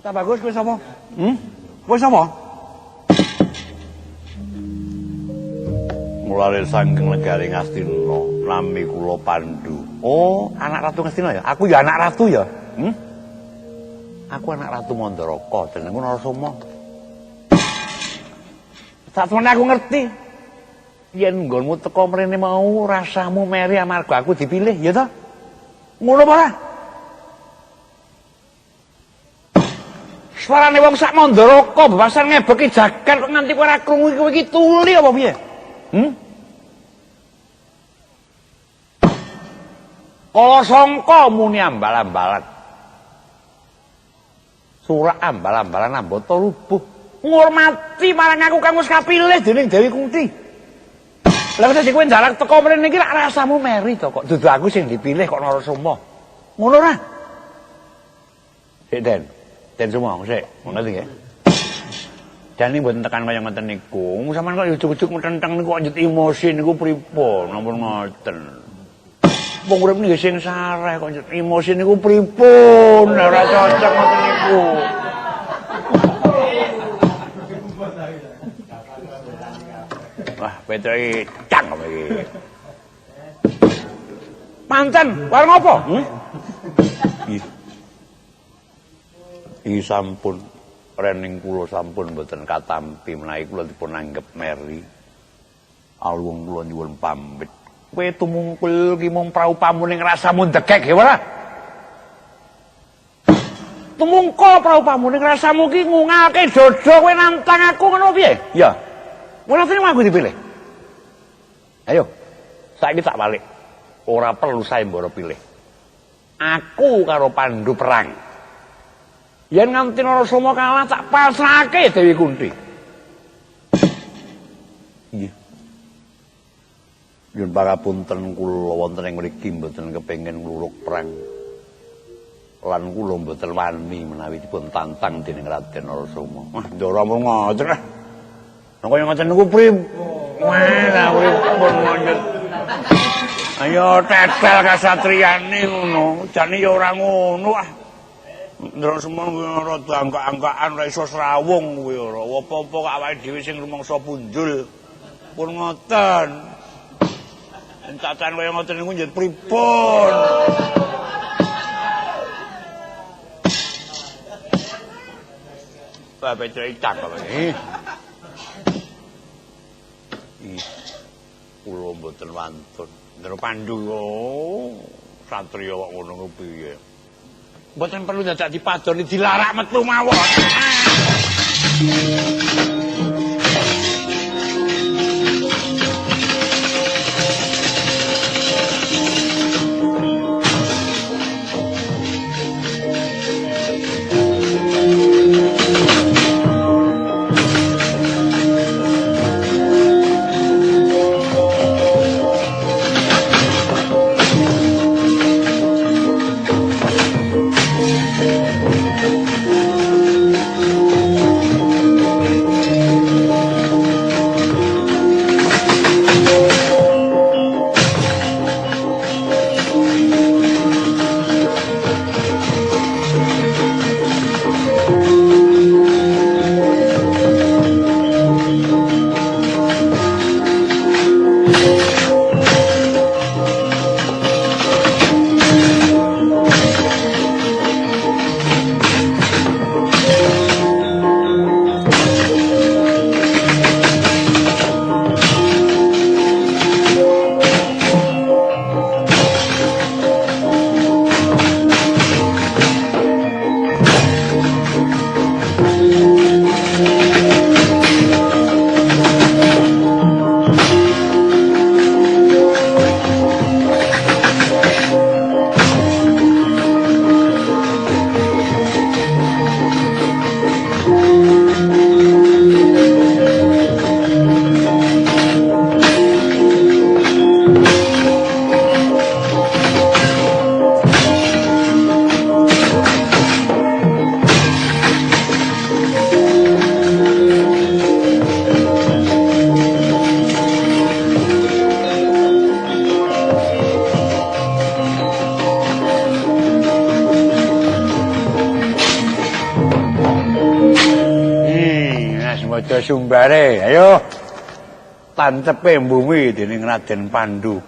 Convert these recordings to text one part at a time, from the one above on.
Tak bagus kowe sapa? Kowe sapa? Mulane saking negari Ngastina, nami kula Pandhu. Oh, anak Ratu Ngastina ya? Aku ya anak ratu ya? Aku anak Ratu Mandaraka, jenengku Narasoma. Satemene aku ngerti. Yen nggonmu teka mrene mau rasamu meri amarga aku dipilih, ya ta? Ngono apa ora? Suarane wong sak Mandaraka bebasan ngebeki jagat kok nganti kowe ora krungu kowe iki tuli apa piye? Kala sangka muni ambal-ambalan. Surak ambal-ambalan ambata rubuh. Ngurmati marang aku kang wis kapilih dening Dewi Kunti. Lah kok kowe njaluk teko mrene iki lak rasamu meri to kok dudu aku sing dipilih kok Narasoma. Ngono ora? Sik Den semua sik, ngerti nggih? Dan ini mboten tekan kaya ngoten niku. Sampeyan kok ujug-ujug metenteng niku kok njut emosi niku pripun? Ampun ngoten. Wong urip niki sing sareh kok njut emosi niku pripun? Ora cocok ngoten niku. Wah, Petro iki cang apa iki? Manten, warung apa? Iki sampun rening kula sampun mboten katampi menawi kula dipun anggep meri. Alung kula nyuwun pamit. Kowe tumungkul ki mung praupamuning rasamu ndekek ya ora? Tumungkul praupamuning rasamu ki ngungalke dodo kowe nantang aku ngono piye? Ya. Ora terima aku dipilih. Ayo. Saiki tak balik. Ora perlu sayembara pilih. Aku karo Pandhu perang. Yen nganti Narasoma kalah tak pasrahake Dewi Kunti. Nggih. Yen parapunten kula wonten ing mriki mboten kepengin ngluruk perang. Lan kula mboten wani menawi dipun tantang dening Raden Narasoma. Wah, ndara mung ngoten ah. Nek kaya ngoten niku pripun? Wah, pripun ngoten. Ayo tetel kasatriyane ngono. Jane ya ora ngono ah. Narasoma rada angka-angkaan ora iso srawung kuwi ora. Apa-apa kok awake dhewe sing rumangsa punjul. Pun ngoten. Encacan kaya ngoten niku njet pripun? Bapak cerita kok iki. Kula mboten wantun. Ndara Pandhu satriya kok ngono ku piye? Mboten perlu dadak dipadoni dilarak metu mawon. maca sumbare. Ayo. Tancepe bumi dening Raden Pandu.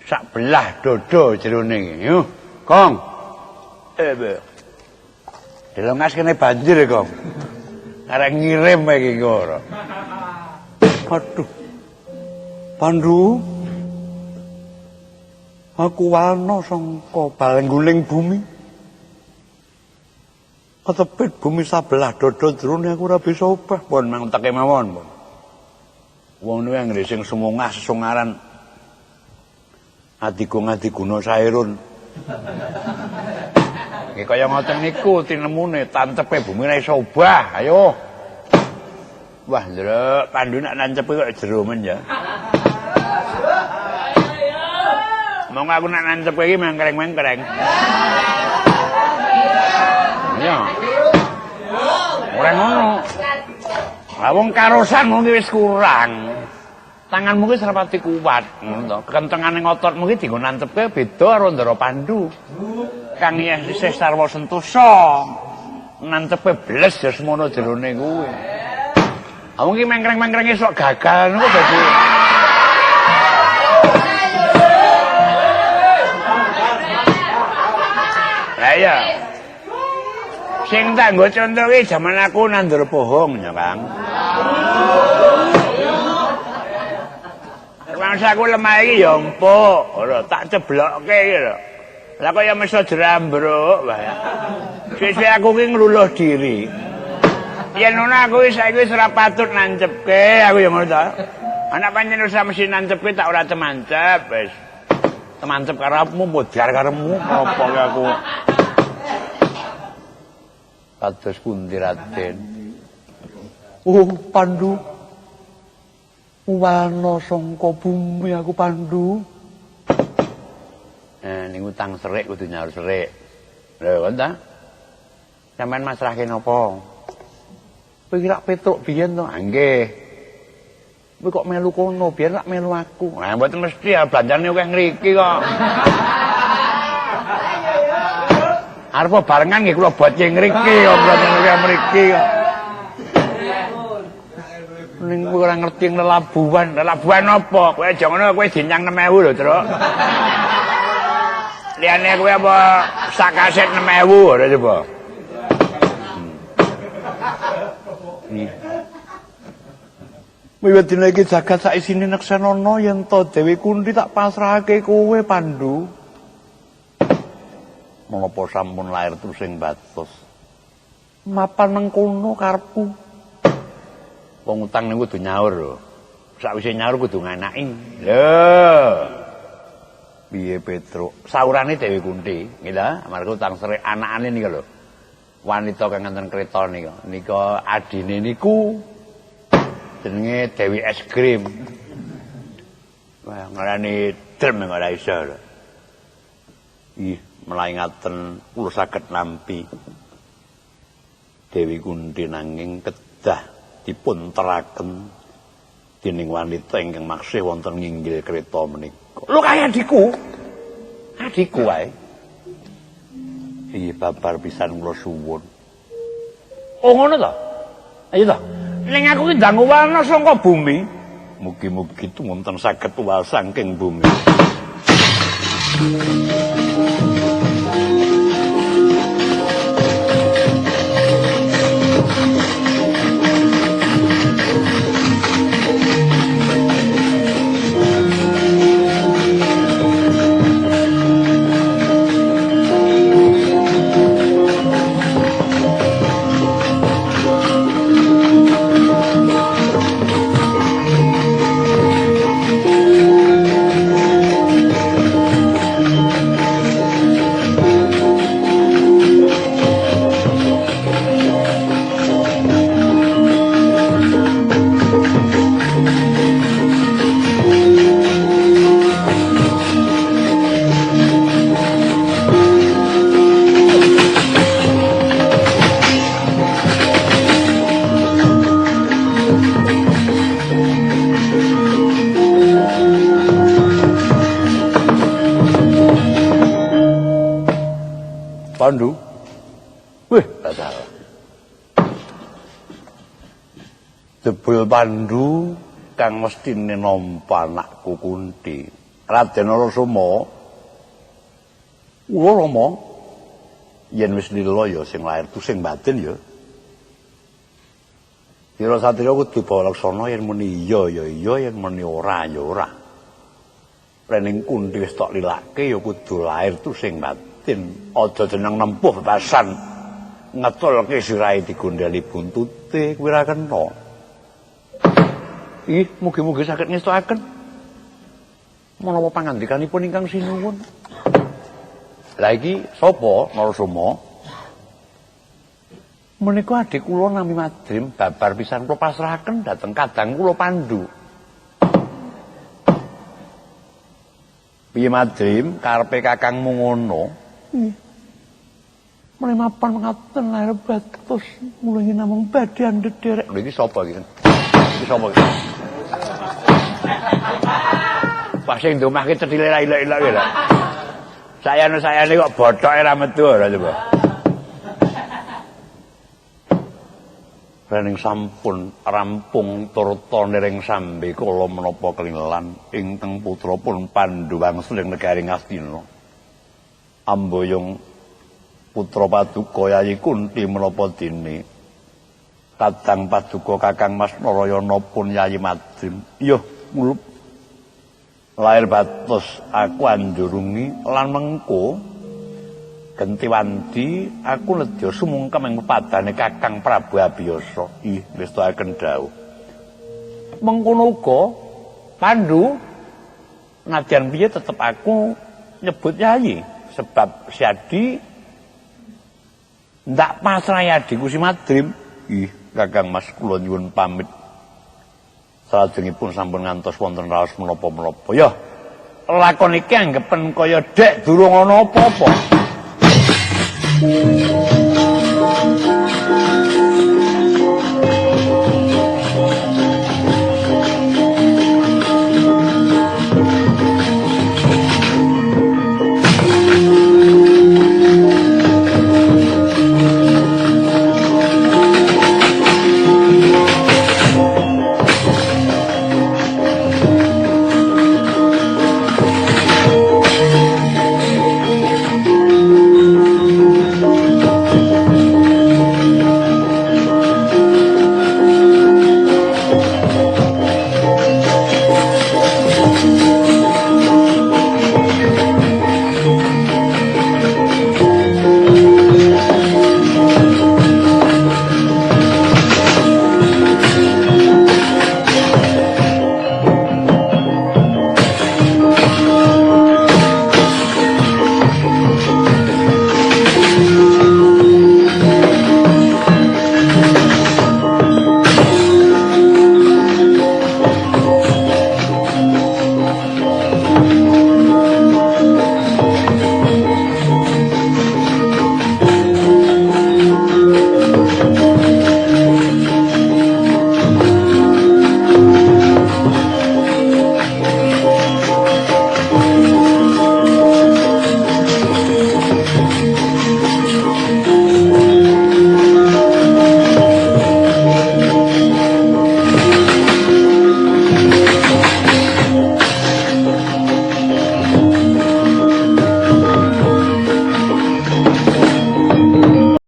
Sak belah dodo jerone. Yo, Kong. Delongas kene banjir, Kong. Arek ngirim iki ora. Aduh. Pandu. Aku wana sangka balengguling bumi. Ketepit bumi sabelah dodo jerone aku ora bisa obah. Pun mangteke mawon, pun. Wong niku anggere sing sumungah sesungaran Adiguna Sairun. Nggih kaya ngoten niku tinemune tancepe bumi ra iso obah. Ayo. Wah, Ndra, Pandu nak nancepe kok jero men ya. Mong aku nak nancepe iki mengkreng-mengkreng. Ya. Ora ngono. Lah wong karosan mung wis kurang. Tanganmu wis rapati kuat, ngono to. Kentengane ngototmu iki dienggo nancepke beda karo Ndara Pandu. Kang isih sarwa sentosa. Nancepe bles ya semono jerone kuwi. Wong iki mengkreng-mengkrenge sok gagal niku dadi. Lah iya. Sing tak nggo conto iki jaman aku nandur pohong ya, Kang. Mangsa aku lemah iki ya empuk, ora tak ceblokke iki lho. Lah kok ya mesti jrambruk wae. Sesuk aku ki ngluluh diri. Yen ngono aku saiki wis ora patut nancepke, aku ya ngono ta. Anak pancen usah mesti nancepke tak ora temancep wis. Temancep karepmu modar karepmu apa aku. Kados pundi Raden? Pandu. Wana sangka bumi aku Pandu. Ning utang serik kudu nyaur serik. Lho, kan ta? Sampeyan masrahke napa? Kowe iki lak petruk biyen to? Nggih. Kowe kok melu kono, biyen lak melu aku. Lah mboten mesti ya blanjane akeh ngriki kok. Arep barengan nggih kula bocce ngriki kok blanjane akeh mriki kok. Ning kowe ora ngerti lelabuhan. Lelabuhan apa? Kowe aja ngono kowe dinyang 6.000 lho, Truk. Liyane kowe apa sak kaset 6.000 ora coba. Wiwit dina iki jagat sak isine neksanana yen to Dewi Kunthi tak pasrahake kowe Pandu. Menapa sampun lair terus ing batos. Mapan mengkono karepku. Wong utang niku kudu nyaur lho. Sakwise nyaur kudu nganaki. Lho. Piye Petruk? Saurane Dewi Kunthi, nggih ta? Amarga utang serik anakane nika lho. Wanita kang ngenten kreta nika. Nika adine niku jenenge Dewi Es Krim. Wah, ngarani Drem ora iso lho. Ih, mulai ngaten kula saged nampi. Dewi Kunthi nanging kedah dipun teraken dening wanita ingkang maksih wonten nginggil kreta menika. Lho kaya adikku. Adikku wae. Iya babar pisan kula suwun. Oh ngono to? Ayo to. Ning aku ki ndang wana saka bumi. Mugi-mugi wonten saged tuwal saking bumi. Pandu. Wih, tak salah. Jebul Pandhu kang mestine nampa anakku Kunti. Raden Narasoma kula Rama yen wis lila ya sing lair tu sing batin ya. Kira satria kudu bawa laksana yen muni iya ya iya yen muni ora ya ora. Rening Kunti wis tok lilake ya kudu lair tu sing batin. Aja jeneng nempuh bebasan ngetulke sirahe digondhali buntute kuwi ra kena. Ih, mugi-mugi saged ngestokaken menapa pangandikanipun ingkang sinuwun. Lah iki sapa Narasoma? Menika adik kula nami Madrim, babar pisan kula pasrahaken dhateng kadang kula Pandhu. Piye Madrim, karepe kakangmu ngono? Mulai mapan ngaten lahir batus, mulai namung badhe ndederek. Lha iki sapa iki? Iki sapa iki? Pas sing domahke cethile ra ilek-ilek lho. Sayane kok bothoke ra metu ora coba. Rening sampun rampung turta niring sambe kala menapa kelilan ingkang putra pun Pandhu wangsul ing negari Ngastina. Amboyong putra Paduka Yayi Kunti menapa dene kadang Paduka Kakang Mas Narayana pun Yayi Madrim. Iya, mulup lair batos aku anjurungi lan mengko genti wandi aku nedya sumungkem ing pepadane Kakang Prabu Abiyasa. Ih, wis tuaken dawuh. Mengkono uga Pandhu nadyan piye tetep aku nyebut Yayi sebab Siadi ndak pasrah adiku si Madrim. Ih, Kakang Mas kula nyuwun pamit. Salajengipun sampun ngantos wonten raos menapa-menapa. Ya, lakon iki anggepen kaya dek durung ana apa-apa.